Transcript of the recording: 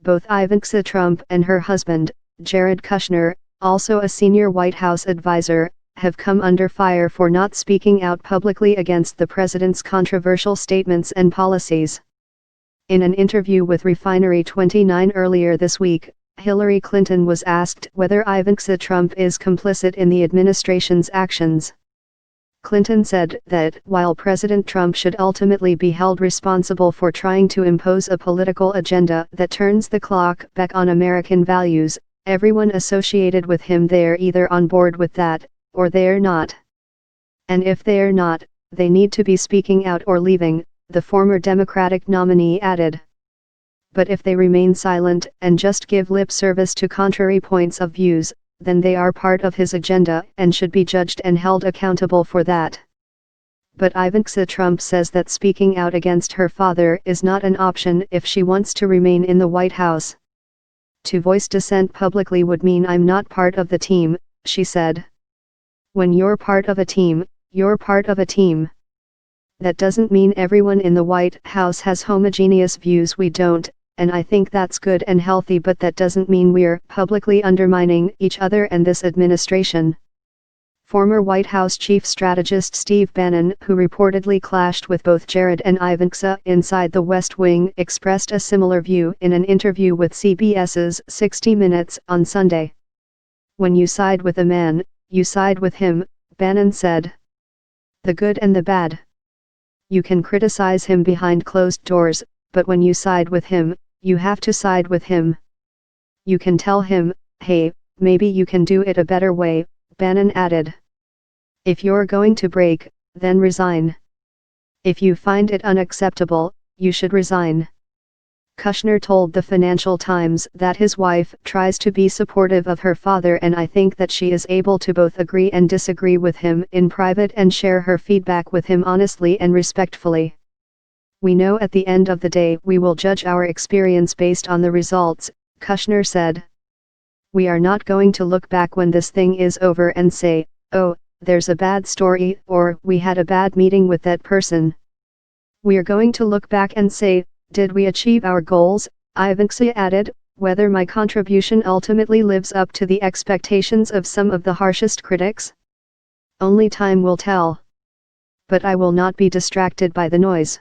Both Ivanka Trump and her husband, Jared Kushner, also a senior White House advisor, have come under fire for not speaking out publicly against the president's controversial statements and policies. In an interview with Refinery 29 earlier this week, Hillary Clinton was asked whether Ivanka Trump is complicit in the administration's actions. Clinton said that, while President Trump should ultimately be held responsible for trying to impose a political agenda that turns the clock back on American values, everyone associated with him they're either on board with that, or they're not. And if they're not, they need to be speaking out or leaving, the former Democratic nominee added. But if they remain silent and just give lip service to contrary points of views, then they are part of his agenda and should be judged and held accountable for that. But Ivanka Trump says that speaking out against her father is not an option if she wants to remain in the White House. To voice dissent publicly would mean I'm not part of the team, she said. When you're part of a team, you're part of a team. That doesn't mean everyone in the White House has homogeneous views. We don't, and I think that's good and healthy, but that doesn't mean we're publicly undermining each other and this administration. Former White House chief strategist Steve Bannon, who reportedly clashed with both Jared and Ivanka inside the West Wing, expressed a similar view in an interview with CBS's 60 Minutes on Sunday. When you side with a man, you side with him, Bannon said. The good and the bad. You can criticize him behind closed doors, but when you side with him, you have to side with him. You can tell him, hey, maybe you can do it a better way, Bannon added. If you're going to break, then resign. If you find it unacceptable, you should resign. Kushner told the Financial Times that his wife tries to be supportive of her father, and I think that she is able to both agree and disagree with him in private and share her feedback with him honestly and respectfully. We know at the end of the day we will judge our experience based on the results, Kushner said. We are not going to look back when this thing is over and say, oh, there's a bad story, or we had a bad meeting with that person. We're going to look back and say, did we achieve our goals? Ivanka added, whether my contribution ultimately lives up to the expectations of some of the harshest critics? Only time will tell. But I will not be distracted by the noise.